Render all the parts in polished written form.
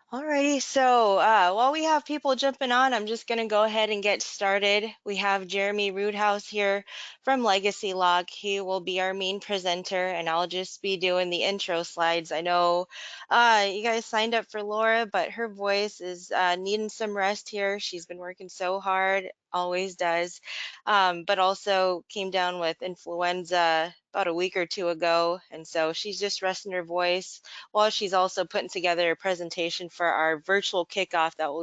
Alrighty, so while we have people jumping on, I'm just going to go ahead and get started. We have Jeremy Roothouse here from Legacy Lock. He will be our main presenter, and I'll just be doing the intro slides. I know you guys signed up for Laura, but her voice is needing some rest here. She's been working so hard, always does, but also came down with influenza about a week or two ago, and so she's just resting her voice while she's also putting together a presentation for our virtual kickoff that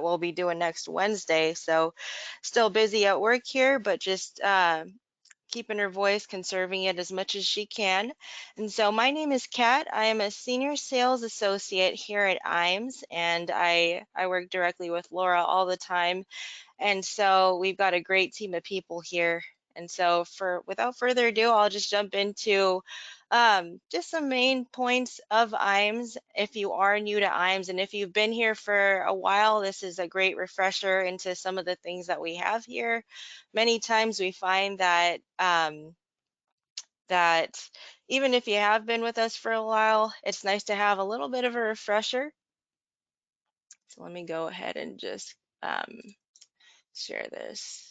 we'll be doing next Wednesday. So still busy at work here, but just keeping her voice, conserving it as much as she can. And so my name is Kat. I am a senior sales associate here at IAMS, and I work directly with Laura all the time. And so we've got a great team of people here. And so for without further ado, I'll just jump into just some main points of IAMS if you are new to IAMS. And if you've been here for a while, this is a great refresher into some of the things that we have here. Many times we find that even if you have been with us for a while, it's nice to have a little bit of a refresher. So let me go ahead and just share this.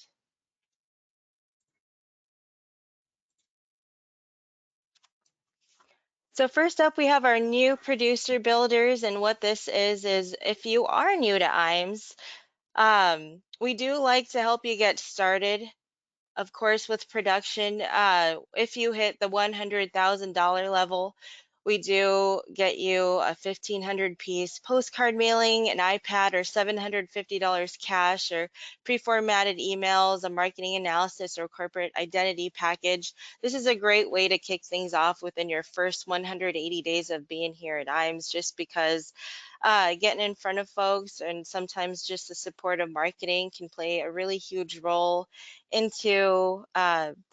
So first up, we have our new producer builders, and what this is if you are new to IAMS, we do like to help you get started. Of course, with production, if you hit the $100,000 level, we do get you a 1,500 piece postcard mailing, an iPad, or $750 cash, or pre-formatted emails, a marketing analysis, or corporate identity package. This is a great way to kick things off within your first 180 days of being here at IAMS, just because getting in front of folks and sometimes just the support of marketing can play a really huge role into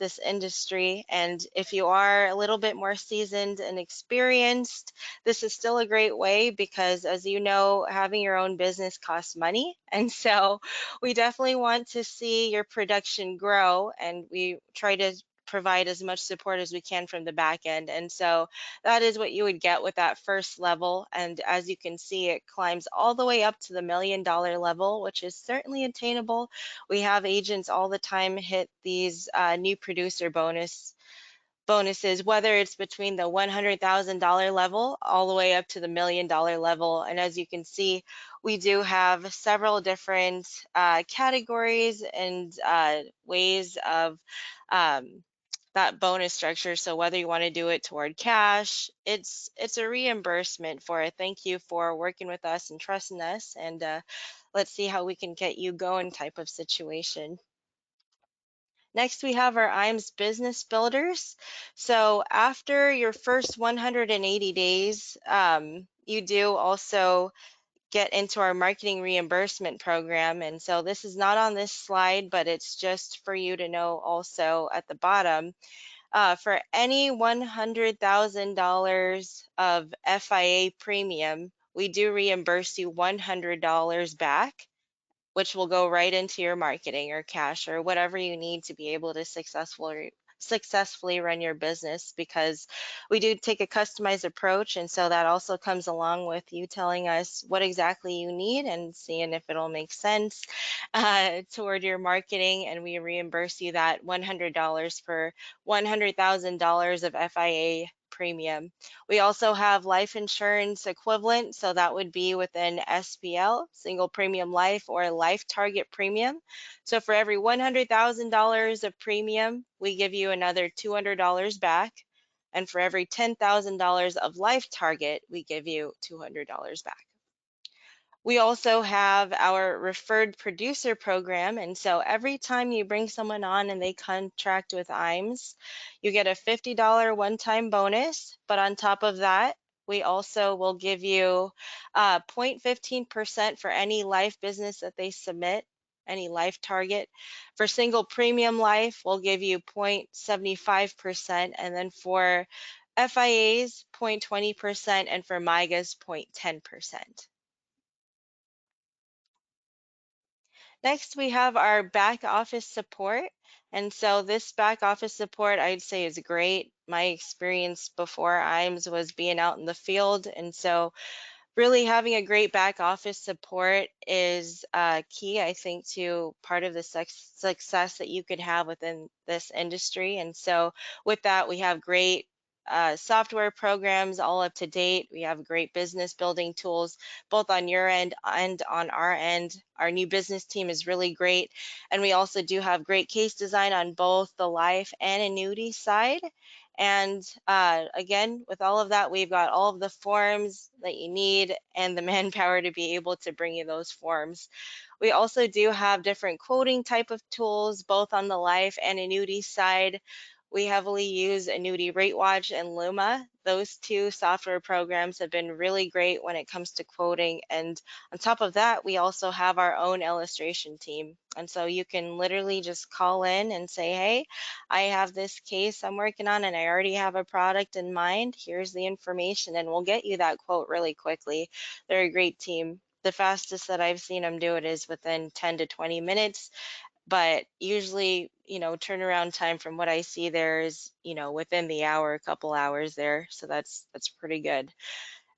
this industry. And if you are a little bit more seasoned and experienced, this is still a great way because, as you know, having your own business costs money. And so we definitely want to see your production grow, and we try to provide as much support as we can from the back end. And so that is what you would get with that first level. And as you can see, it climbs all the way up to the $1 million level, which is certainly attainable. We have agents all the time hit these new producer bonuses, whether it's between the $100,000 level all the way up to the $1 million level. And as you can see, we do have several different categories and ways of um, that bonus structure. So whether you want to do it toward cash, it's a reimbursement for a thank you for working with us and trusting us. And let's see how we can get you going type of situation. Next, we have our IAMS Business Builders. So after your first 180 days, you do also get into our marketing reimbursement program. And so this is not on this slide, but it's just for you to know also at the bottom. For any $100,000 of FIA premium, we do reimburse you $100 back, which will go right into your marketing or cash or whatever you need to be able to successfully run your business, because we do take a customized approach, and so that also comes along with you telling us what exactly you need and seeing if it'll make sense toward your marketing, and we reimburse you that $100 for $100,000 of FIA premium. We also have life insurance equivalent, so that would be within SPL, single premium life, or life target premium. So for every $100,000 of premium, we give you another $200 back. And for every $10,000 of life target, we give you $200 back. We also have our referred producer program. And so every time you bring someone on and they contract with IAMS, you get a $50 one-time bonus. But on top of that, we also will give you 0.15% for any life business that they submit, any life target. For single premium life, we'll give you 0.75%. And then for FIAs, 0.20%. And for MIGAs, 0.10%. Next, we have our back office support. And so this back office support, I'd say, is great. My experience before IAMS was being out in the field. And so Really having a great back office support is key, I think, to part of the success that you could have within this industry. And so, with that, we have great software programs all up to date. We have great business building tools, both on your end and on our end. Our new business team is really great. And we also do have great case design on both the life and annuity side. And again, with all of that, we've got all of the forms that you need and the manpower to be able to bring you those forms. We also do have different quoting type of tools, both on the life and annuity side. We heavily use Annuity Rate Watch and Luma. Those two software programs have been really great when it comes to quoting. And on top of that, we also have our own illustration team. And so you can literally just call in and say, hey, I have this case I'm working on and I already have a product in mind. Here's the information, and we'll get you that quote really quickly. They're a great team. The fastest that I've seen them do it is within 10 to 20 minutes, but usually, turnaround time from what I see there is, within the hour, a couple hours there. So that's pretty good.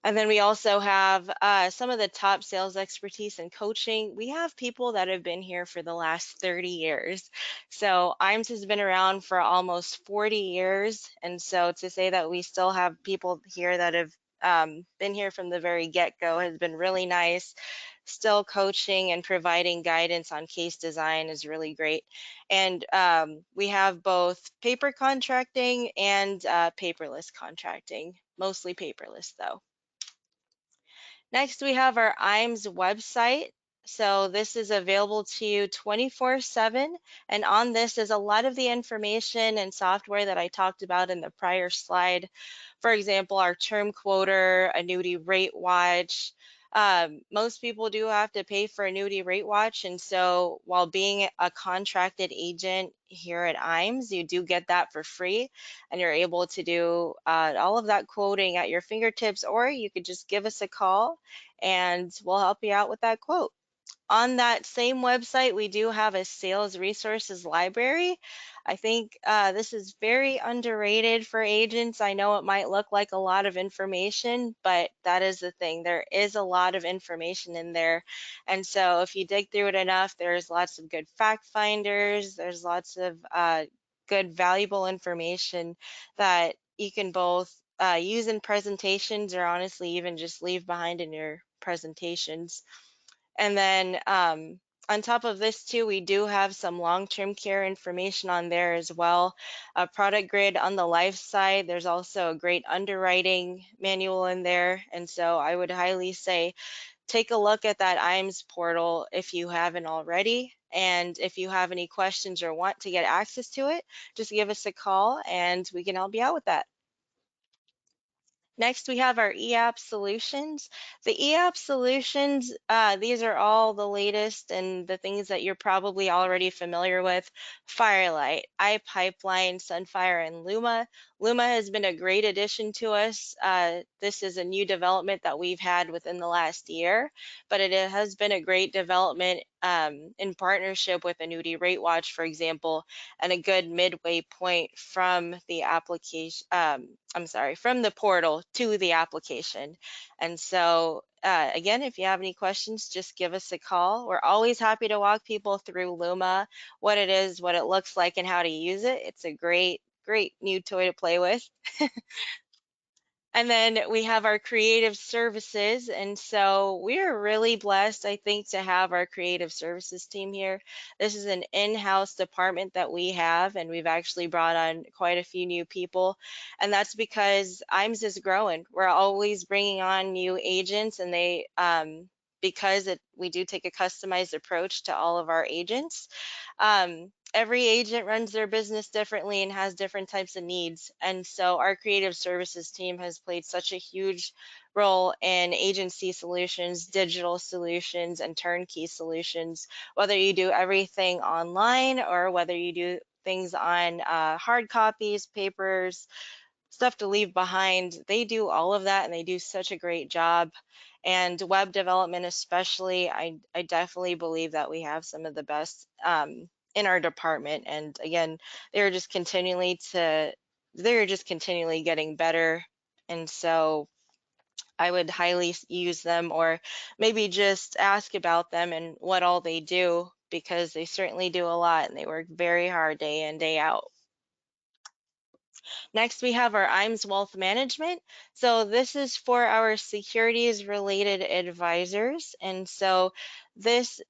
And then we also have some of the top sales expertise and coaching. We have people that have been here for the last 30 years. So IAMS has been around for almost 40 years. And so to say that we still have people here that have been here from the very get-go has been really nice. Still coaching and providing guidance on case design is really great. And we have both paper contracting and paperless contracting, mostly paperless though. Next, we have our IAMS website. So this is available to you 24/7. And on this is a lot of the information and software that I talked about in the prior slide. For example, our term quoter, annuity rate watch. Most people do have to pay for annuity rate watch. And so while being a contracted agent here at IAMS, you do get that for free, and you're able to do all of that quoting at your fingertips, or you could just give us a call and we'll help you out with that quote. On that same website, we do have a sales resources library. I think this is very underrated for agents. I know it might look like a lot of information, but that is the thing. There is a lot of information in there. And so if you dig through it enough, there's lots of good fact finders, there's lots of good, valuable information that you can both use in presentations or honestly even just leave behind in your presentations. And then on top of this too, we do have some long-term care information on there as well. A product grid on the life side. There's also a great underwriting manual in there. And so I would highly say take a look at that IAMS portal if you haven't already. And if you have any questions or want to get access to it, just give us a call and we can help you out with that. Next, we have our EAP solutions. The EAP solutions, these are all the latest and the things that you're probably already familiar with. Firelight, iPipeline, Sunfire, and Luma. Luma has been a great addition to us. This is a new development that we've had within the last year, but it has been a great development in partnership with Annuity Rate Watch, for example, and a good midway point from the application. I'm sorry, from the portal to the application. And so, again, if you have any questions, just give us a call. We're always happy to walk people through Luma, what it is, what it looks like, and how to use it. It's a great, great new toy to play with. And then we have our creative services. And so we're really blessed, I think, to have our creative services team here. This is an in-house department that we have, and we've actually brought on quite a few new people. And that's because IAMS is growing. We're always bringing on new agents, and because we do take a customized approach to all of our agents. Every agent runs their business differently and has different types of needs. And so our creative services team has played such a huge role in agency solutions, digital solutions, and turnkey solutions, whether you do everything online or whether you do things on hard copies, papers, stuff to leave behind. They do all of that and they do such a great job. And web development, especially, I definitely believe that we have some of the best in our department. And again, they're just continually to, they're just continually getting better. And so I would highly use them, or maybe just ask about them and what all they do, because they certainly do a lot and they work very hard day in, day out. Next, we have our IAMS Wealth Management. So this is for our securities related advisors. And so this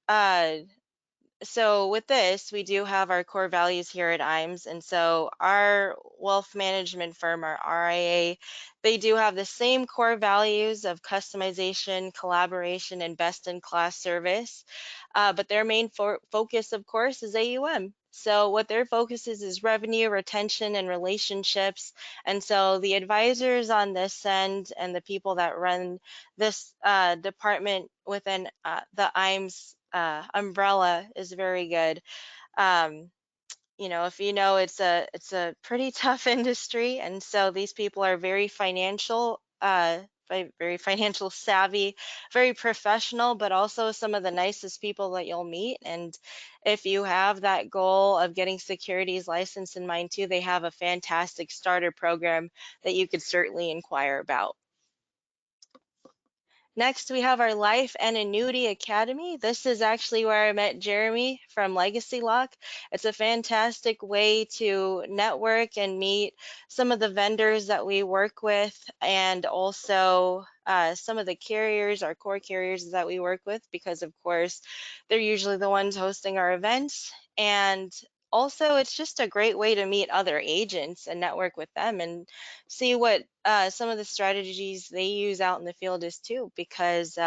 so with this, we do have our core values here at IAMS. And so our wealth management firm, our RIA, they do have the same core values of customization, collaboration, and best in class service. But their main focus, of course, is AUM. So what their focus is revenue, retention, and relationships. And so the advisors on this end and the people that run this department within the IAMS umbrella is very good. Um, if you know, it's a pretty tough industry, and so these people are very very financial savvy, very professional, but also some of the nicest people that you'll meet. And if you have that goal of getting securities license in mind too, they have a fantastic starter program that you could certainly inquire about. Next, we have our Life and Annuity Academy. This is actually where I met Jeremy from Legacy Lock. It's a fantastic way to network and meet some of the vendors that we work with, and also some of the carriers, our core carriers that we work with, because of course they're usually the ones hosting our events. And also, it's just a great way to meet other agents and network with them and see what some of the strategies they use out in the field is too, because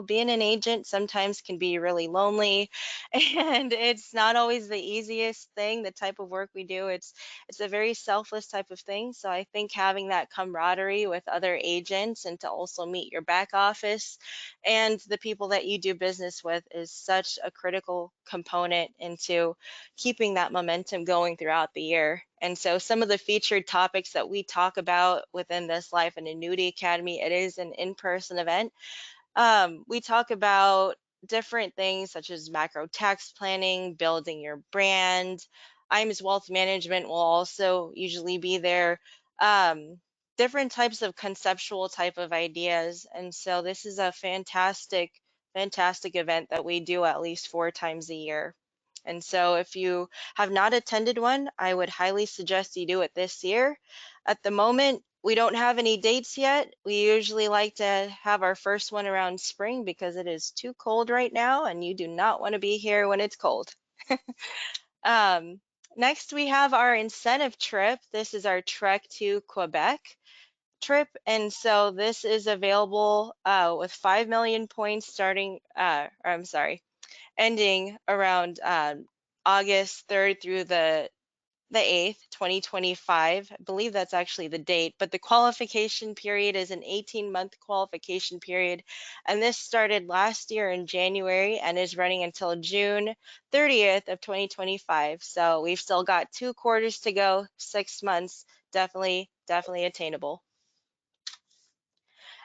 being an agent sometimes can be really lonely, and it's not always the easiest thing. The type of work we do, it's a very selfless type of thing. So I think having that camaraderie with other agents and to also meet your back office and the people that you do business with is such a critical component into keeping that momentum going throughout the year. And so some of the featured topics that we talk about within this Life and Annuity Academy, it is an in-person event. We talk about different things such as macro tax planning, building your brand. IAMS Wealth Management will also usually be there. Um, Different types of conceptual type of ideas. And so this is a fantastic event that we do at least 4 times a year. And so if you have not attended one, I would highly suggest you do it this year. At the moment, we don't have any dates yet. We usually like to have our first one around spring because it is too cold right now and you do not want to be here when it's cold. Um, Next, we have our incentive trip. This is our Trek to Quebec trip. And so this is available with 5 million points ending around August 3rd through the 8th, 2025. I believe that's actually the date, but the qualification period is an 18-month qualification period. And this started last year in January and is running until June 30th of 2025. So we've still got 2 quarters to go, 6 months, definitely attainable.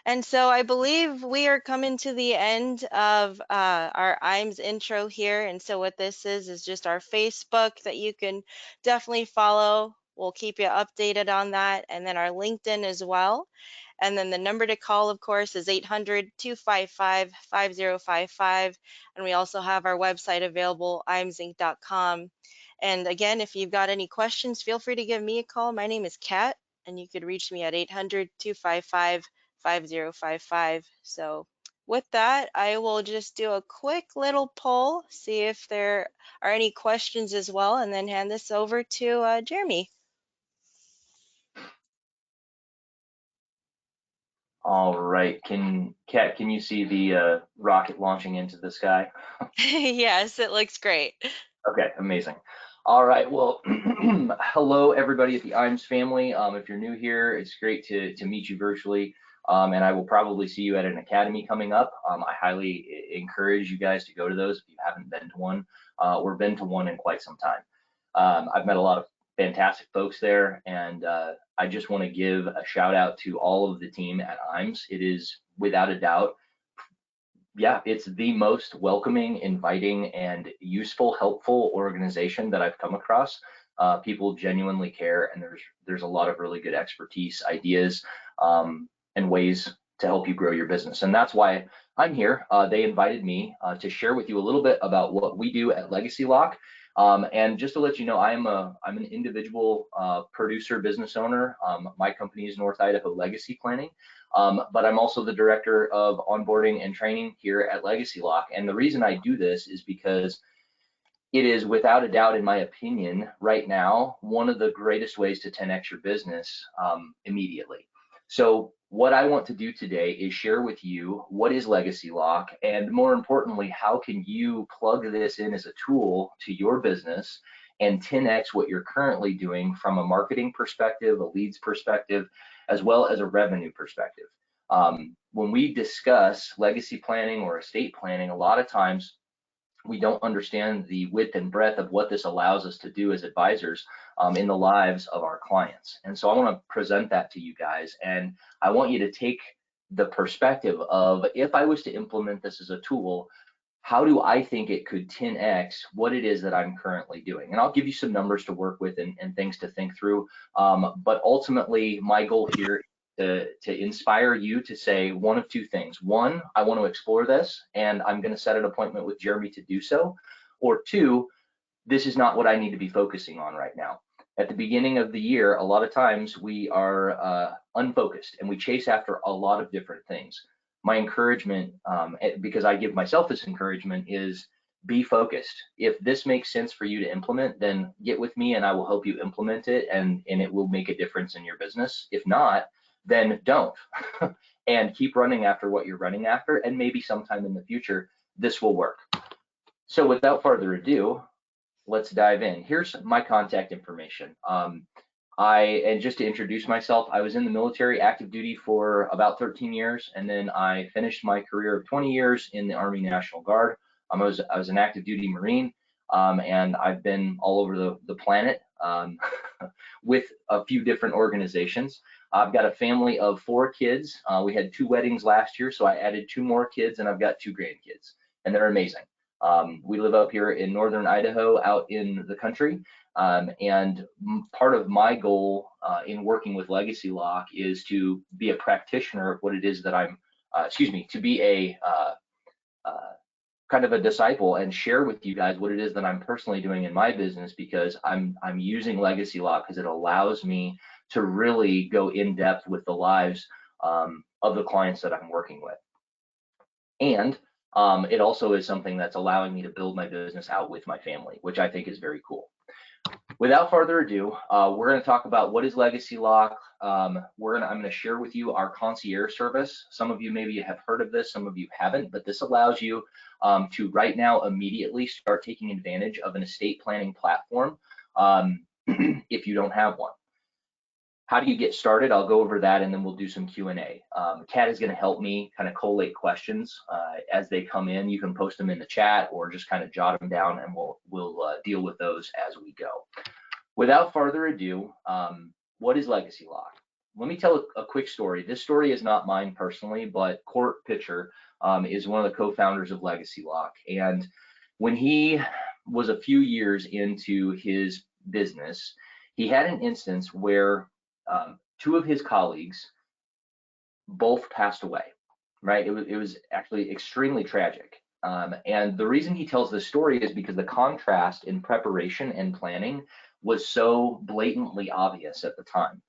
And so I believe we are coming to the end of our IAMS intro here. And so what this is just our Facebook that you can definitely follow. We'll keep you updated on that. And then our LinkedIn as well. And then the number to call, of course, is 800-255-5055. And we also have our website available, imzinc.com. And again, if you've got any questions, feel free to give me a call. My name is Kat, and you could reach me at 800-255-5055. So with that, I will just do a quick little poll, see if there are any questions as well, and then hand this over to Jeremy. All right. Kat, can you see the rocket launching into the sky? Yes, it looks great. Okay, amazing. All right. Well, hello everybody at the IAMS family. If you're new here, it's great to meet you virtually. And I will probably see you at an academy coming up. I highly encourage you guys to go to those if you haven't been to one or been to one in quite some time. I've met a lot of fantastic folks there, and I just want to give a shout out to all of the team at IAMS. It is without a doubt, yeah, it's the most welcoming, inviting, and useful, helpful organization that I've come across. People genuinely care, and there's a lot of really good expertise, ideas, and ways to help you grow your business. And that's why I'm here. They invited me to share with you a little bit about what we do at Legacy Lock. And just to let you know, I'm an individual producer, business owner. My company is North Idaho Legacy Planning, but I'm also the director of onboarding and training here at Legacy Lock. And the reason I do this is because it is, without a doubt, in my opinion, right now, one of the greatest ways to 10x your business immediately. So what I want to do today is share with you what is Legacy Lock, and more importantly, how can you plug this in as a tool to your business and 10x what you're currently doing from a marketing perspective, a leads perspective, as well as a revenue perspective. When we discuss legacy planning or estate planning, a lot of times we don't understand the width and breadth of what this allows us to do as advisors in the lives of our clients. And so I want to present that to you guys, and I want you to take the perspective of, if I was to implement this as a tool, how do I think it could 10x what it is that I'm currently doing? And I'll give you some numbers to work with and things to think through. But ultimately, my goal here to inspire you to say one of two things. One, I want to explore this, and I'm going to set an appointment with Jeremy to do so. Or two, this is not what I need to be focusing on right now. At the beginning of the year, a lot of times we are unfocused and we chase after a lot of different things. My encouragement, because I give myself this encouragement, is be focused. If this makes sense for you to implement, then get with me and I will help you implement it, and it will make a difference in your business. If not, then don't. And keep running after what you're running after, and maybe sometime in the future, this will work. So without further ado, let's dive in. Here's my contact information. And just to introduce myself, I was in the military, active duty for about 13 years, and then I finished my career of 20 years in the Army National Guard. I was an active duty Marine, and I've been all over the planet with a few different organizations. I've got a family of 4 kids. We had 2 weddings last year, so I added 2 more kids, and I've got 2 grandkids, and they're amazing. We live up here in northern Idaho, out in the country, and part of my goal in working with Legacy Lock is to be a practitioner of what it is that I'm, to be a kind of a disciple and share with you guys what it is that I'm personally doing in my business, because I'm using Legacy Lock because it allows me to really go in depth with the lives of the clients that I'm working with. And it also is something that's allowing me to build my business out with my family, which I think is very cool. Without further ado, we're going to talk about what is Legacy Lock. I'm going to share with you our concierge service. Some of you maybe have heard of this, some of you haven't, but this allows you to right now immediately start taking advantage of an estate planning platform if you don't have one. How do you get started? I'll go over that, and then we'll do some Q&A. Kat is going to help me kind of collate questions as they come in. You can post them in the chat or just kind of jot them down, and we'll deal with those as we go. Without further ado, what is Legacy Lock? Let me tell a quick story. This story is not mine personally, but Court Pitcher is one of the co-founders of Legacy Lock. And when he was a few years into his business, he had an instance where 2 of his colleagues both passed away, right? It was actually extremely tragic. And the reason he tells this story is because the contrast in preparation and planning was so blatantly obvious at the time.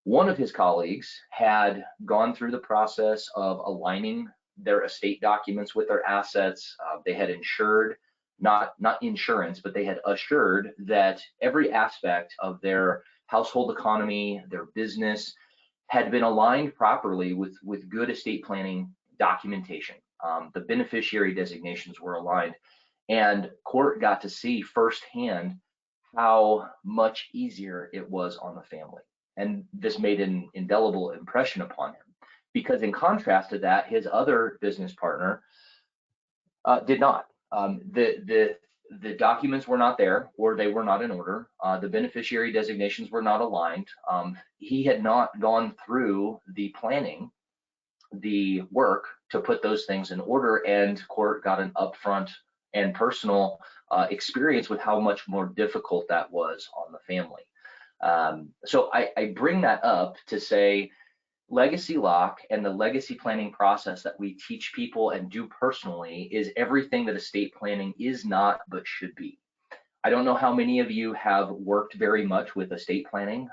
One of his colleagues had gone through the process of aligning their estate documents with their assets. They had insured, not insurance, but they had assured that every aspect of their household economy, their business, had been aligned properly with good estate planning documentation. The beneficiary designations were aligned, and Court got to see firsthand how much easier it was on the family. And this made an indelible impression upon him, because in contrast to that, his other business partner did not. The documents were not there, or they were not in order. The beneficiary designations were not aligned. He had not gone through the planning, the work to put those things in order, and Court got an upfront and personal experience with how much more difficult that was on the family. So I bring that up to say, Legacy lock and the legacy planning process that we teach people and do personally is everything that estate planning is not but should be. I don't know how many of you have worked very much with estate planning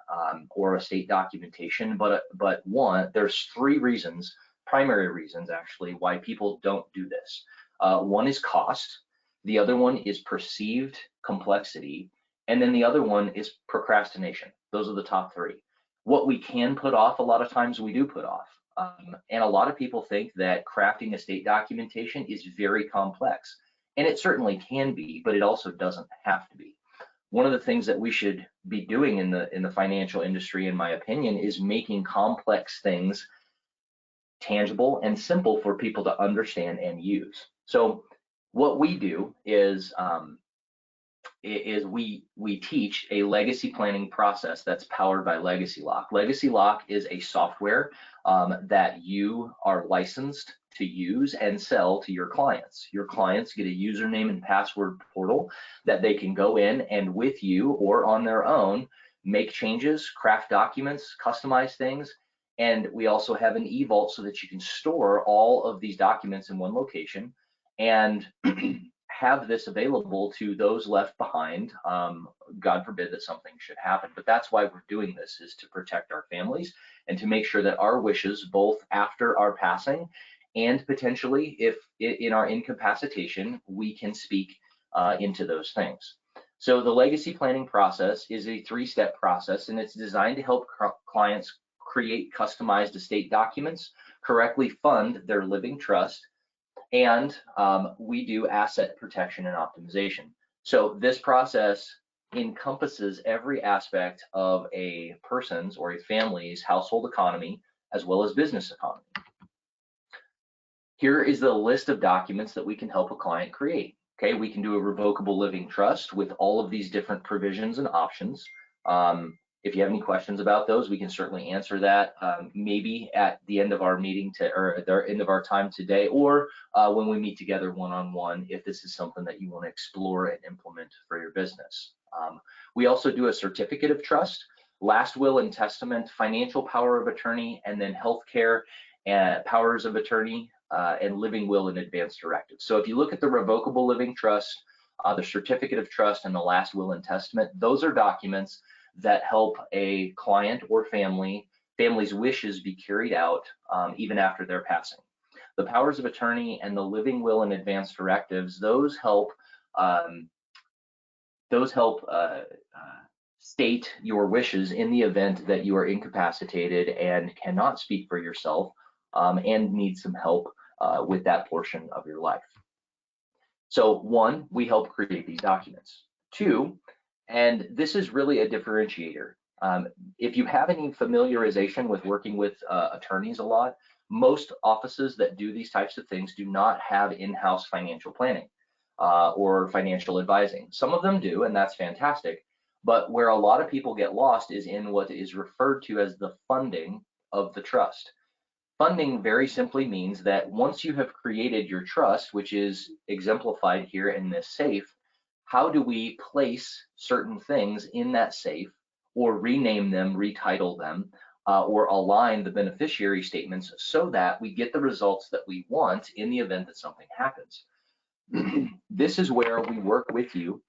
or estate documentation, but one, there's three reasons, primary reasons actually, why people don't do this. One is cost, the other one is perceived complexity, and then the other one is procrastination. Those are the top three. What we can put off, a lot of times we do put off. And a lot of people think that crafting estate documentation is very complex. And it certainly can be, but it also doesn't have to be. One of the things that we should be doing in the financial industry, in my opinion, is making complex things tangible and simple for people to understand and use. So what we do is we teach a legacy planning process that's powered by Legacy Lock. Legacy Lock is a software that you are licensed to use and sell to your clients. Your clients get a username and password portal that they can go in and with you or on their own make changes, craft documents, customize things. And we also have an e-vault so that you can store all of these documents in one location and have this available to those left behind. God forbid that something should happen, but that's why we're doing this, is to protect our families and to make sure that our wishes, both after our passing and potentially if in our incapacitation, we can speak into those things. So the legacy planning process is a three-step process, and it's designed to help clients create customized estate documents, correctly fund their living trust, and we do asset protection and optimization. So this process encompasses every aspect of a person's or a family's household economy, as well as business economy. Here is the list of documents that we can help a client create. Okay, we can do a revocable living trust with all of these different provisions and options. If you have any questions about those, we can certainly answer that maybe at the end of our meeting or at the end of our time today, or when we meet together one-on-one, if this is something that you want to explore and implement for your business. We also do a certificate of trust, last will and testament, financial power of attorney, and then healthcare and powers of attorney, and living will and advance directive. So if you look at the revocable living trust, the certificate of trust, and the last will and testament, those are documents that help a client or family's wishes be carried out even after their passing. The powers of attorney and the living will and advance directives, those help state your wishes in the event that you are incapacitated and cannot speak for yourself and need some help with that portion of your life. So one, we help create these documents. Two, and this is really a differentiator. If you have any familiarization with working with attorneys a lot, most offices that do these types of things do not have in-house financial planning or financial advising. Some of them do, and that's fantastic. But where a lot of people get lost is in what is referred to as the funding of the trust. Funding very simply means that once you have created your trust, which is exemplified here in this safe, how do we place certain things in that safe or rename them, retitle them, or align the beneficiary statements so that we get the results that we want in the event that something happens? This is where we work with you.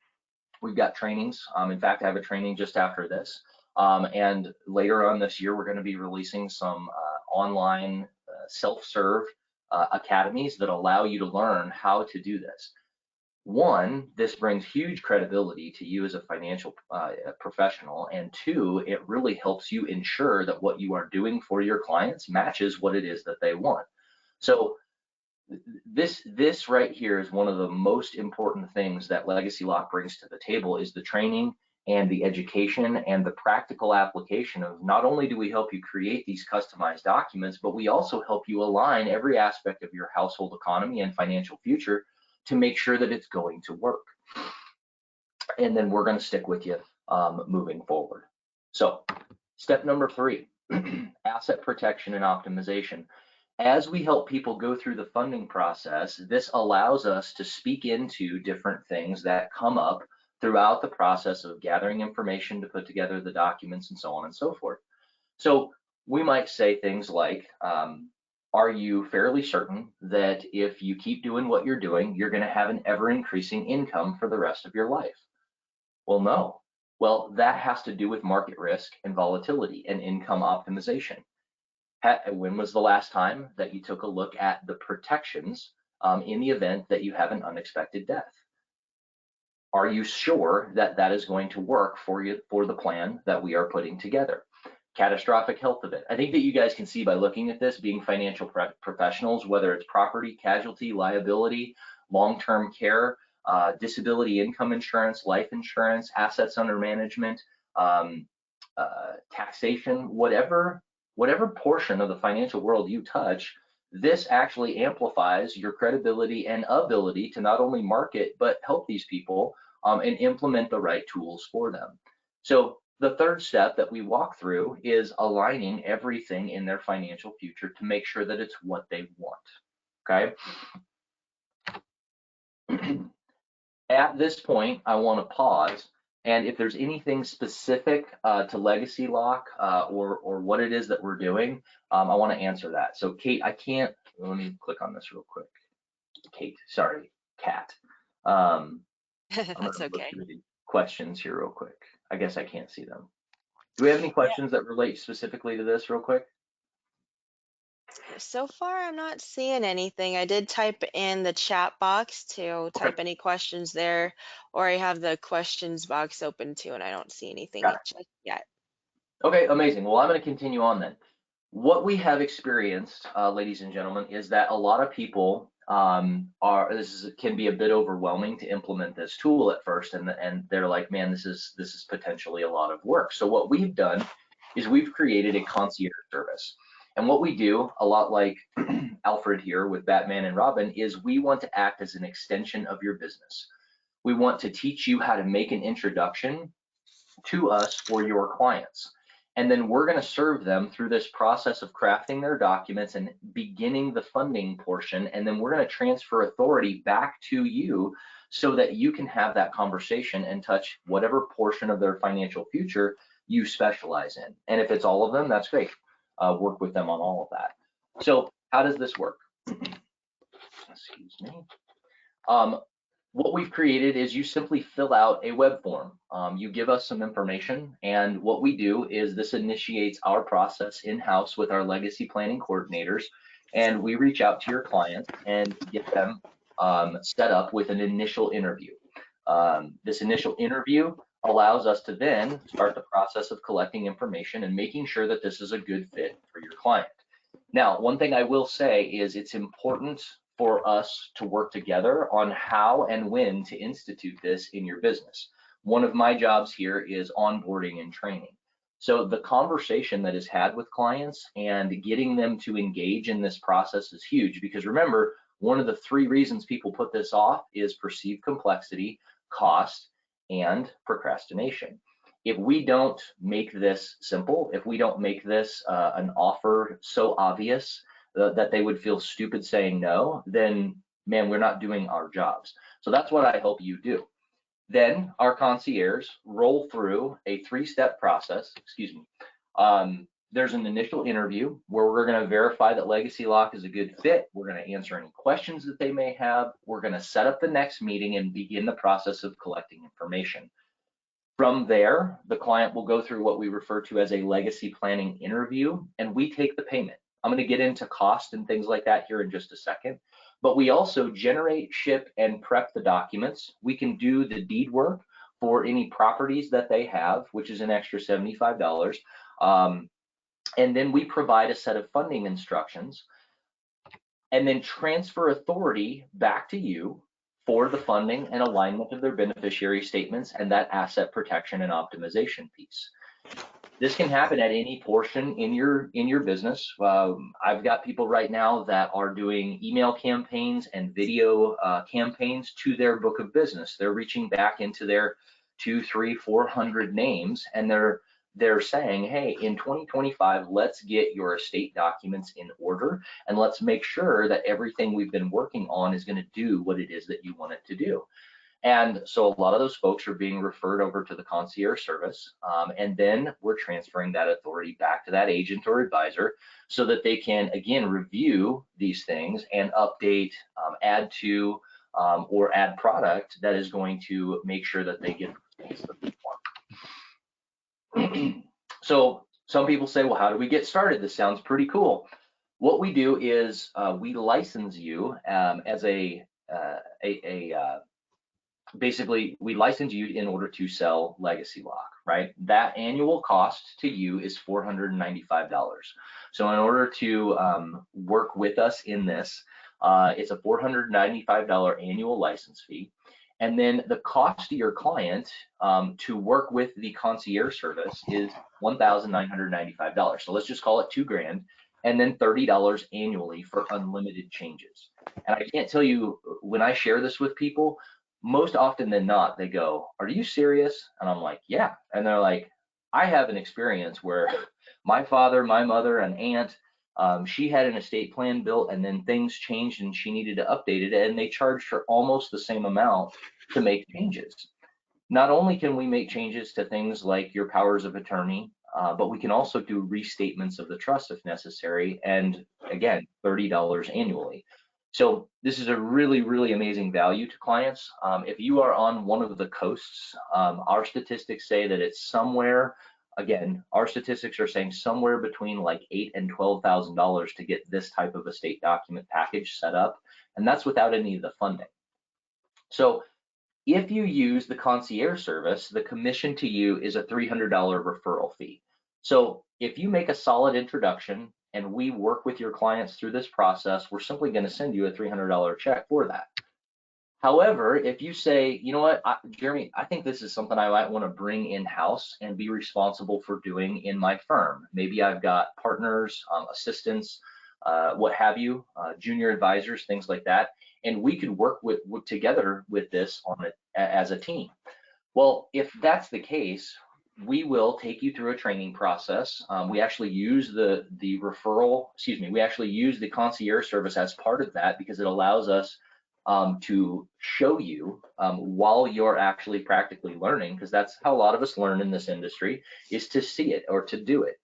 We've got trainings. In fact, I have a training just after this. And later on this year, we're going to be releasing some online self-serve academies that allow you to learn how to do this. One, this brings huge credibility to you as a financial professional, and two, it really helps you ensure that what you are doing for your clients matches what it is that they want. So this right here is one of the most important things that Legacy Lock brings to the table, is the training and the education and the practical application of, not only do we help you create these customized documents, but we also help you align every aspect of your household economy and financial future to make sure that it's going to work. And then we're going to stick with you moving forward. So step number 3, asset protection and optimization. As we help people go through the funding process, this allows us to speak into different things that come up throughout the process of gathering information to put together the documents and so on and so forth. So we might say things like, are you fairly certain that if you keep doing what you're doing, you're going to have an ever increasing income for the rest of your life? Well, no. Well, that has to do with market risk and volatility and income optimization. When was the last time that you took a look at the protections in the event that you have an unexpected death? Are you sure that that is going to work for you for the plan that we are putting together? Catastrophic health event. I think that you guys can see by looking at this, being financial professionals, whether it's property, casualty, liability, long-term care, disability income insurance, life insurance, assets under management, um, taxation, whatever portion of the financial world you touch, this actually amplifies your credibility and ability to not only market but help these people and implement the right tools for them. So the third step that we walk through is aligning everything in their financial future to make sure that it's what they want. Okay. At this point, I want to pause, and if there's anything specific to legacy lock or what it is that we're doing, I want to answer that. So Kate, I can't, let me click on this real quick. Kate, sorry, Kat. I'm going That's to look okay. through the questions here real quick. I guess I can't see them. Do we have any questions that relate specifically to this real quick? So far, I'm not seeing anything. I did type in the chat box to Okay, type any questions there, or I have the questions box open too, and I don't see anything got it. just yet. Okay, amazing. Well, I'm going to continue on then. What we have experienced, ladies and gentlemen, is that a lot of people can be a bit overwhelming to implement this tool at first, and they're like, man, this is potentially a lot of work. So what we've done is we've created a concierge service, and what we do, a lot like Alfred here with Batman and Robin, is we want to act as an extension of your business. We want to teach you how to make an introduction to us or your clients. And then we're going to serve them through this process of crafting their documents and beginning the funding portion. And then we're going to transfer authority back to you so that you can have that conversation and touch whatever portion of their financial future you specialize in. And if it's all of them, that's great. Work with them on all of that. So how does this work? Excuse me. Um, what we've created is you simply fill out a web form. You give us some information, and what we do is this initiates our process in-house with our legacy planning coordinators, and we reach out to your clients and get them set up with an initial interview. This initial interview allows us to then start the process of collecting information and making sure that this is a good fit for your client. Now, one thing I will say is it's important for us to work together on how and when to institute this in your business. One of my jobs here is onboarding and training. So the conversation that is had with clients and getting them to engage in this process is huge, because remember, one of the three reasons people put this off is perceived complexity, cost, and procrastination. If we don't make this simple, if we don't make this an offer so obvious that they would feel stupid saying no, then man, we're not doing our jobs. So that's what I hope you do. Then our concierge roll through a three-step process, excuse me. There's an initial interview where we're going to verify that Legacy Lock is a good fit. We're going to answer any questions that they may have. We're going to set up the next meeting and begin the process of collecting information. From there, the client will go through what we refer to as a legacy planning interview, and we take the payment. I'm going to get into cost and things like that here in just a second, but we also generate, ship, and prep the documents. We can do the deed work for any properties that they have, which is an extra $75. And then we provide a set of funding instructions and then transfer authority back to you for the funding and alignment of their beneficiary statements and that asset protection and optimization piece. This can happen at any portion in your business. I've got people right now that are doing email campaigns and video campaigns to their book of business. They're reaching back into their 200, 300, 400 names, and they're saying, hey, in 2025, let's get your estate documents in order, and let's make sure that everything we've been working on is going to do what it is that you want it to do. And so a lot of those folks are being referred over to the concierge service. And then we're transferring that authority back to that agent or advisor so that they can, again, review these things and update, add to, or add product that is going to make sure that they get the results that they want. So some people say, well, how do we get started? This sounds pretty cool. What we do is we license you as basically we license you in order to sell legacy lock, right? That annual cost to you is $495. So in order to work with us in this, it's a $495 annual license fee. And then the cost to your client to work with the concierge service is $1,995. So let's just call it $2,000, and then $30 annually for unlimited changes. And I can't tell you, when I share this with people, most often than not, they go, "Are you serious?" And I'm like, "Yeah." And they're like, "I have an experience where my father, my mother, an aunt, she had an estate plan built, and then things changed and she needed to update it, and they charged her almost the same amount to make changes." Not only can we make changes to things like your powers of attorney, but we can also do restatements of the trust if necessary, and again, $30 annually. So this is a really, really amazing value to clients. If you are on one of the coasts, our statistics say that it's somewhere, again, our statistics are saying somewhere between like $8,000 and $12,000 to get this type of estate document package set up, and that's without any of the funding. So if you use the concierge service, the commission to you is a $300 referral fee. So if you make a solid introduction and we work with your clients through this process, we're simply going to send you a $300 check for that. However, if you say, you know what, Jeremy, I think this is something I might want to bring in-house and be responsible for doing in my firm. Maybe I've got partners, assistants, what have you, junior advisors, things like that, and we could work together with this on it as a team. Well, if that's the case, we will take you through a training process. We actually use the referral, excuse me, we actually use the concierge service as part of that because it allows us to show you while you're actually practically learning, because that's how a lot of us learn in this industry, is to see it or to do it.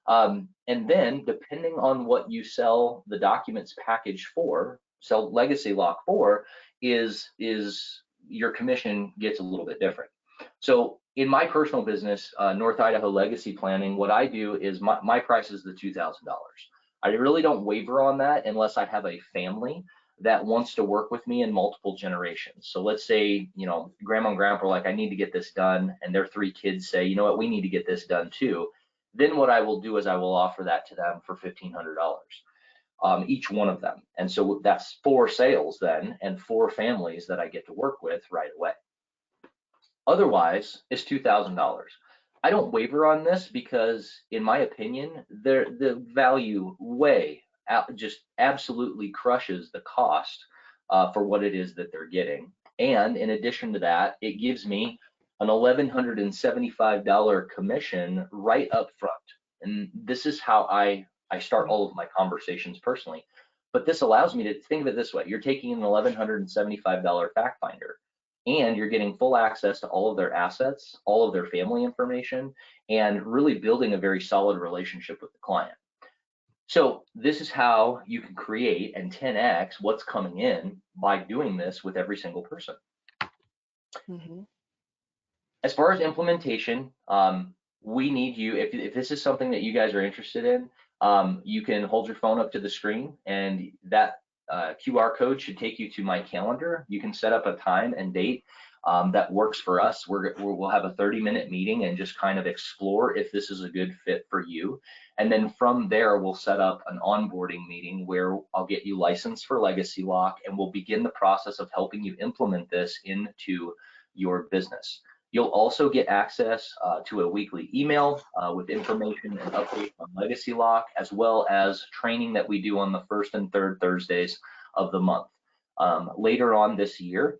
And then depending on what you sell the documents package for, sell legacy lock for, is your commission gets a little bit different. So in my personal business, North Idaho Legacy Planning, what I do is my price is the $2,000. I really don't waver on that unless I have a family that wants to work with me in multiple generations. So let's say, you know, grandma and grandpa are like, I need to get this done, and their 3 kids say, you know what, we need to get this done too. Then what I will do is I will offer that to them for $1,500, each one of them. And so that's 4 sales then, and 4 families that I get to work with right away. Otherwise, it's $2,000. I don't waver on this because, in my opinion, the value just absolutely crushes the cost for what it is that they're getting. And in addition to that, it gives me an $1,175 commission right up front. And this is how I start all of my conversations personally. But this allows me to think of it this way. You're taking an $1,175 fact finder, and you're getting full access to all of their assets, all of their family information, and really building a very solid relationship with the client. So this is how you can create and 10x what's coming in by doing this with every single person. Mm-hmm. As far as implementation, we need you, if this is something that you guys are interested in, you can hold your phone up to the screen, and that QR code should take you to my calendar. You can set up a time and date that works for us. We'll have a 30-minute meeting and just kind of explore if this is a good fit for you. And then from there, we'll set up an onboarding meeting where I'll get you licensed for Legacy Lock, and we'll begin the process of helping you implement this into your business. You'll also get access to a weekly email with information and updates on Legacy Lock, as well as training that we do on the first and third Thursdays of the month. Later on this year,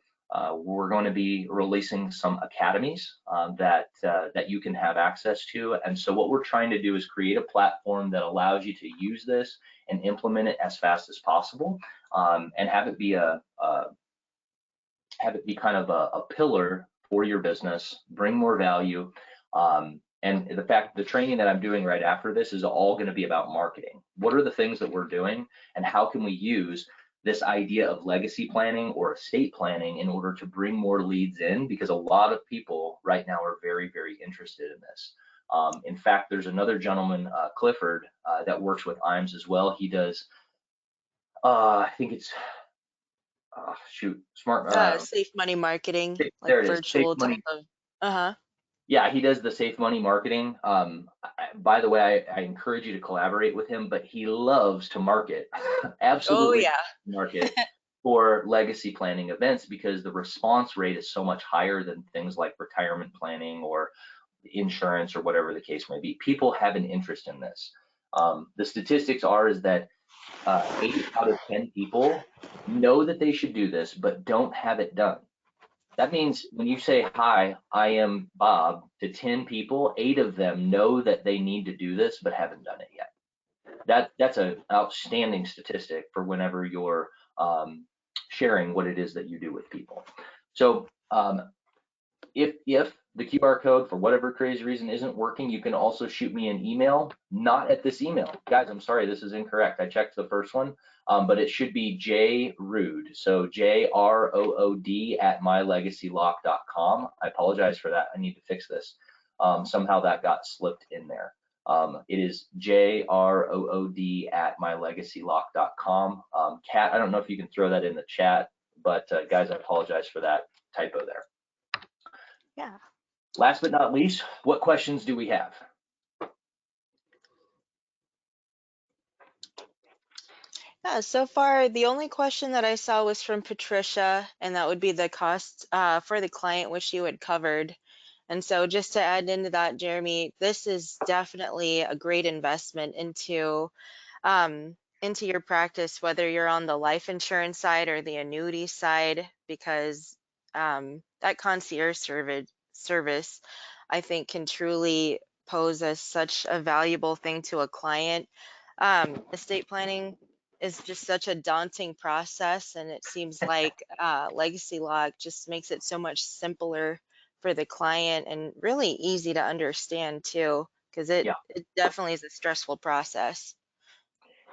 we're going to be releasing some academies that you can have access to. And so what we're trying to do is create a platform that allows you to use this and implement it as fast as possible, and have it be have it be kind of a pillar for your business, bring more value. And the training that I'm doing right after this is all going to be about marketing. What are the things that we're doing, and how can we use this idea of legacy planning or estate planning in order to bring more leads in? Because a lot of people right now are very, very interested in this. In fact, there's another gentleman, Clifford, that works with IAMS as well. He does, I think it's, shoot, smart, Safe money marketing, like there it is, safe virtual type money. of. Uh-huh. Yeah, he does the safe money marketing. By the way, I encourage you to collaborate with him, but he loves to market, Oh absolutely yeah. market for legacy planning events because the response rate is so much higher than things like retirement planning or insurance or whatever the case may be. People have an interest in this. The statistics are is that 8 out of 10 people know that they should do this, but don't have it done. That means when you say, hi, I am Bob, to 10 people, 8 of them know that they need to do this, but haven't done it yet. That's an outstanding statistic for whenever you're sharing what it is that you do with people. So if the QR code for whatever crazy reason isn't working, you can also shoot me an email. Not at this email, guys. I'm sorry, this is incorrect. I checked the first one, but it should be jrood. So JROOD at mylegacylock.com. I apologize for that. I need to fix this. Somehow that got slipped in there. It is JROOD at mylegacylock.com. Kat, I don't know if you can throw that in the chat, but guys, I apologize for that typo there. Yeah. Last but not least, what questions do we have? Yeah, so far the only question that I saw was from Patricia, and that would be the cost for the client, which you had covered. And so just to add into that, Jeremy, this is definitely a great investment into your practice, whether you're on the life insurance side or the annuity side, because that concierge service, I think, can truly pose as such a valuable thing to a client. Estate planning is just such a daunting process, and it seems like Legacy Lock just makes it so much simpler for the client and really easy to understand too, because Yeah, it definitely is a stressful process.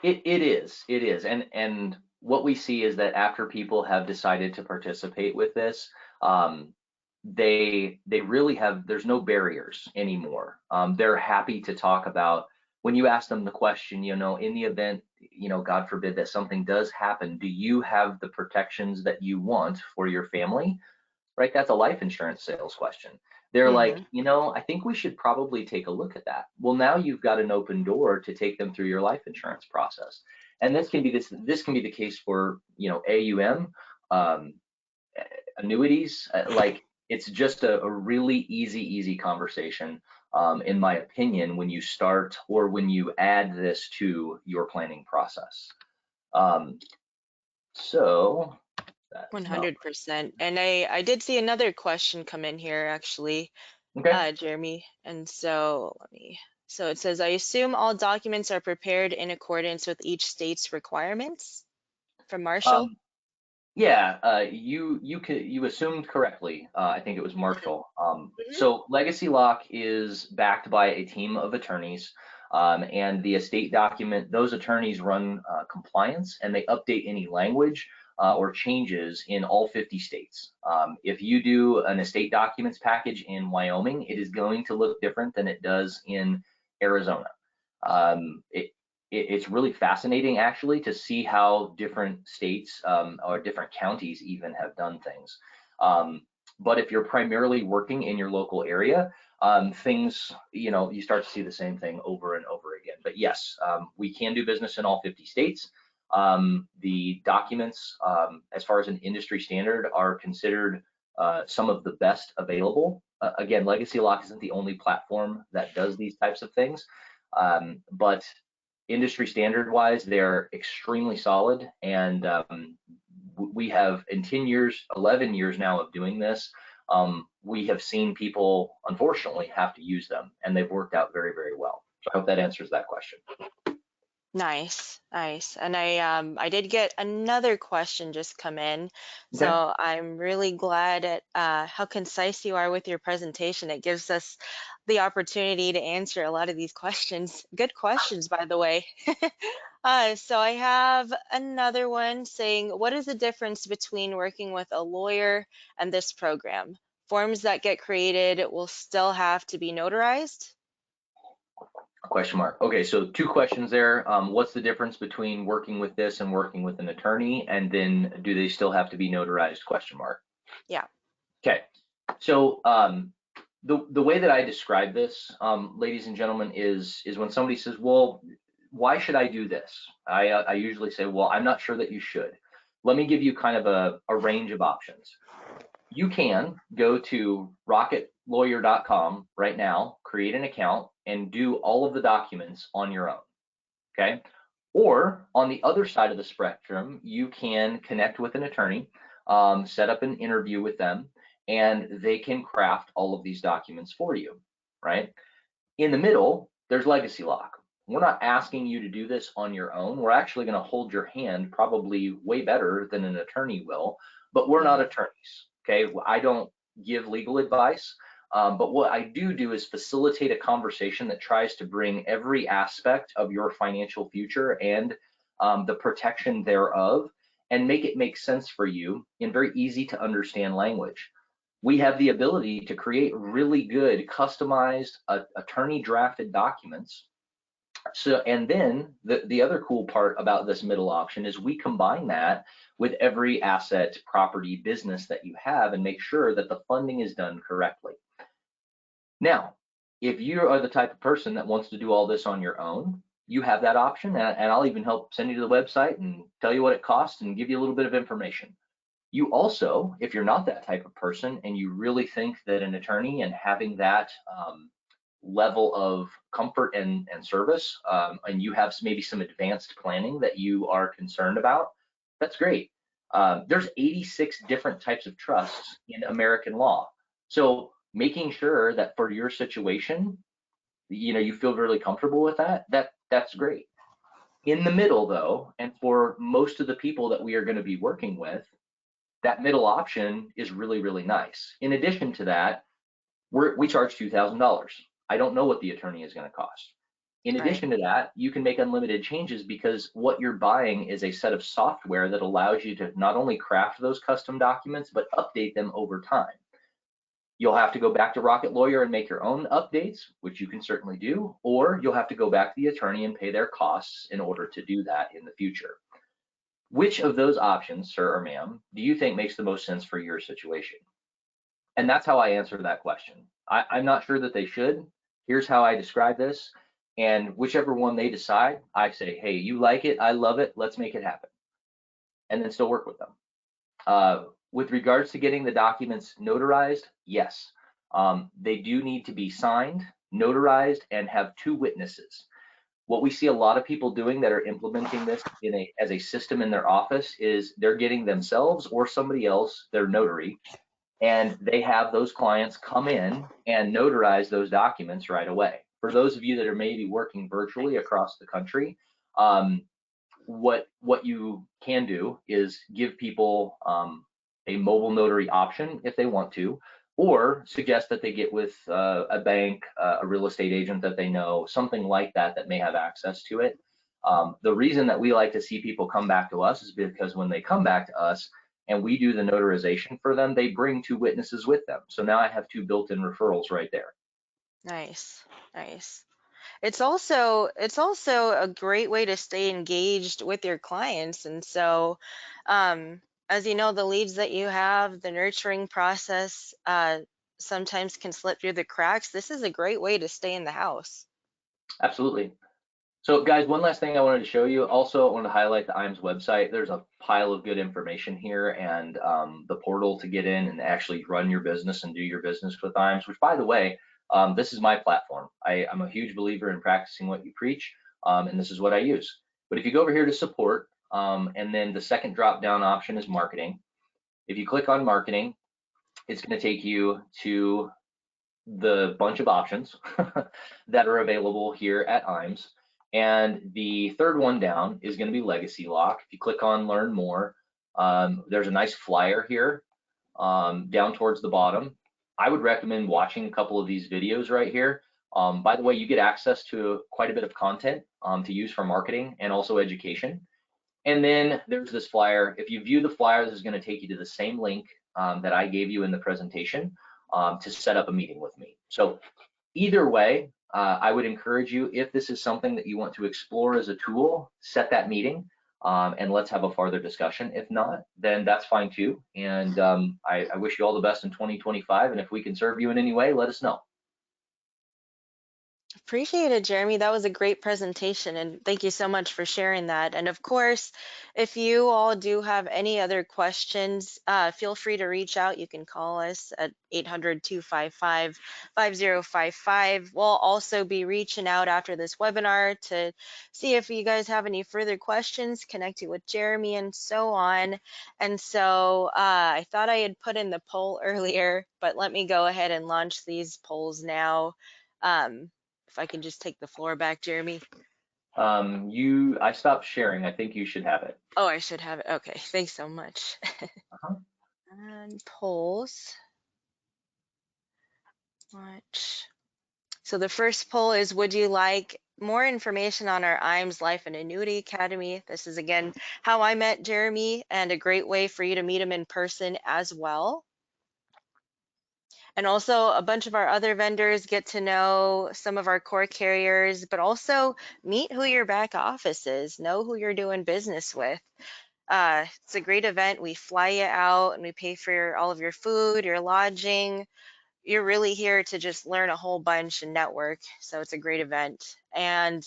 it is, and what we see is that after people have decided to participate with this, um, they really have. There's no barriers anymore. They're happy to talk about when you ask them the question. In the event, God forbid that something does happen, do you have the protections that you want for your family? Right? That's a life insurance sales question. They're like, Hmm. I think we should probably take a look at that. Well, now you've got an open door to take them through your life insurance process. And this can be the case for, AUM, um, annuities. Like it's just a really easy conversation, in my opinion, when you start or when you add this to your planning process. Um, so that is not 100%. And I did see another question come in here actually, okay. Jeremy. And so so it says, I assume all documents are prepared in accordance with each state's requirements from Marshall. Um, Yeah, you assumed correctly. I think it was Hmm. Marshall. Hmm. So Legacy Lock is backed by a team of attorneys, and the estate document. Those attorneys run compliance and they update any language or changes in all 50 states. If you do an estate documents package in Wyoming, it is going to look different than it does in Arizona. Um, it, it's really fascinating actually to see how different states or different counties even have done things. But if you're primarily working in your local area, things, you start to see the same thing over and over again. But yes, we can do business in all 50 states. The documents, as far as an industry standard, are considered some of the best available. Again, Legacy Lock isn't the only platform that does these types of things. But industry standard wise, they're extremely solid. And we have, in 10 years, 11 years now of doing this, we have seen people, unfortunately, have to use them, and they've worked out very, very well. So I hope that answers that question. Nice, nice. And I did get another question just come in. Okay. So I'm really glad at how concise you are with your presentation. It gives us the opportunity to answer a lot of these questions. Good questions, by the way. So I have another one saying, what is the difference between working with a lawyer and this program? Forms that get created will still have to be notarized? Question mark. Okay, so two questions there. What's the difference between working with this and working with an attorney? And then do they still have to be notarized? Question mark. Yeah. Okay, so the way that I describe this, ladies and gentlemen, is when somebody says, well, why should I do this? I usually say, well, I'm not sure that you should. Let me give you kind of a range of options. You can go to rocketlawyer.com right now, create an account, and do all of the documents on your own. Okay. Or on the other side of the spectrum, you can connect with an attorney, set up an interview with them, and they can craft all of these documents for you, right? In the middle, there's legacy lock. We're not asking you to do this on your own. We're actually going to hold your hand probably way better than an attorney will, but we're not Mhm. attorneys. Okay. I don't give legal advice. But what I do is facilitate a conversation that tries to bring every aspect of your financial future and the protection thereof and make it make sense for you in very easy to understand language. We have the ability to create really good customized attorney drafted documents. So, and then the other cool part about this middle option is we combine that with every asset, property, business that you have and make sure that the funding is done correctly. Now, if you are the type of person that wants to do all this on your own, you have that option, and I'll even help send you to the website and tell you what it costs and give you a little bit of information. You also, if you're not that type of person and you really think that an attorney and having that level of comfort and service, and you have maybe some advanced planning that you are concerned about, that's great. There's 86 different types of trusts in American law. So making sure that for your situation, you feel really comfortable with that's great. In the middle though, and for most of the people that we are going to be working with, that middle option is really, really nice. In addition to that, we charge $2,000. I don't know what the attorney is going to cost. In Right. addition to that, you can make unlimited changes because what you're buying is a set of software that allows you to not only craft those custom documents, but update them over time. You'll have to go back to Rocket Lawyer and make your own updates, which you can certainly do, or you'll have to go back to the attorney and pay their costs in order to do that in the future. Which of those options, sir or ma'am, do you think makes the most sense for your situation? And that's how I answer that question. I'm not sure that they should. Here's how I describe this. And whichever one they decide, I say, hey, you like it, I love it, let's make it happen. And then still work with them. With regards to getting the documents notarized, yes. They do need to be signed, notarized, and have two witnesses. What we see a lot of people doing that are implementing this as a system in their office is they're getting themselves or somebody else, their notary, and they have those clients come in and notarize those documents right away. For those of you that are maybe working virtually across the country, what you can do is give people a mobile notary option if they want to, or suggest that they get with a bank, a real estate agent that they know, something like that that may have access to it. The reason that we like to see people come back to us is because when they come back to us and we do the notarization for them, they bring two witnesses with them. So now I have two built-in referrals right there. Nice. Nice. It's also a great way to stay engaged with your clients. And so, as you know, the leads that you have, the nurturing process, sometimes can slip through the cracks. This is a great way to stay in the house. Absolutely. So guys, one last thing I wanted to show you. Also, I wanted to highlight the IAMS website. There's a pile of good information here and the portal to get in and actually run your business and do your business with IAMS, which by the way, this is my platform. I'm a huge believer in practicing what you preach, and this is what I use. But if you go over here to support, and then the second drop down option is marketing. If you click on marketing, it's going to take you to the bunch of options that are available here at IAMS. And the third one down is going to be legacy lock. If you click on learn more, there's a nice flyer here down towards the bottom. I would recommend watching a couple of these videos right here. By the way, you get access to quite a bit of content to use for marketing and also education. And then there's this flyer. If you view the flyer, this is going to take you to the same link that I gave you in the presentation to set up a meeting with me. So either way, I would encourage you, if this is something that you want to explore as a tool, set that meeting and let's have a farther discussion. If not, then that's fine too. And I wish you all the best in 2025. And if we can serve you in any way, let us know. Appreciate it, Jeremy. That was a great presentation, and thank you so much for sharing that. And of course, if you all do have any other questions, feel free to reach out. You can call us at 800-255-5055. We'll also be reaching out after this webinar to see if you guys have any further questions, connect you with Jeremy, and so on. And so I thought I had put in the poll earlier, but let me go ahead and launch these polls now. If I can just take the floor back, Jeremy. I stopped sharing. I think you should have it. Oh, I should have it. Okay, thanks so much. Uh-huh. And polls. Watch. So the first poll is, would you like more information on our IAMS Life and Annuity Academy? This is, again, how I met Jeremy, and a great way for you to meet him in person as well. And also a bunch of our other vendors, get to know some of our core carriers, but also meet who your back office is, know who you're doing business with. It's a great event. We fly you out and we pay for all of your food, your lodging. You're really here to just learn a whole bunch and network. So it's a great event. And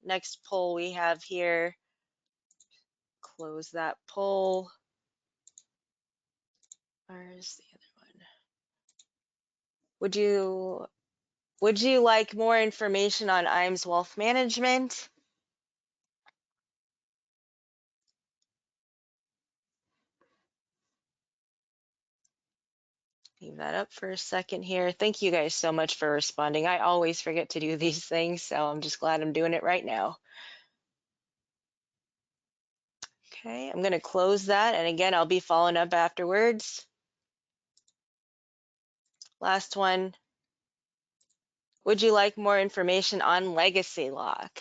next poll we have here, close that poll. Where's the other one? Would you like more information on IAMS Wealth Management? Leave that up for a second here. Thank you guys so much for responding. I always forget to do these things, so I'm just glad I'm doing it right now. Okay, I'm going to close that. And again, I'll be following up afterwards. Last one. Would you like more information on legacy lock?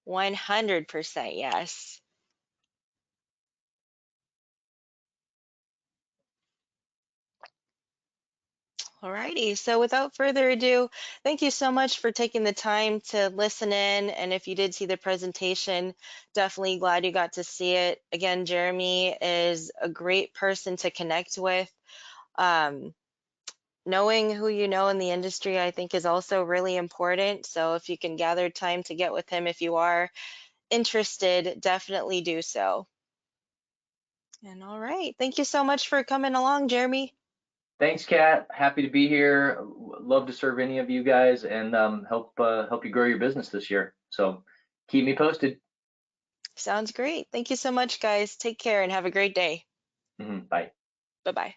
100% yes. Alrighty, so without further ado, thank you so much for taking the time to listen in. And if you did see the presentation, definitely glad you got to see it. Again, Jeremy is a great person to connect with. Knowing who you know in the industry, I think, is also really important. So if you can gather time to get with him, if you are interested, definitely do so. And all right, thank you so much for coming along, Jeremy. Thanks, Kat. Happy to be here. Love to serve any of you guys and help you grow your business this year. So keep me posted. Sounds great. Thank you so much, guys. Take care and have a great day. Bye. Bye-bye.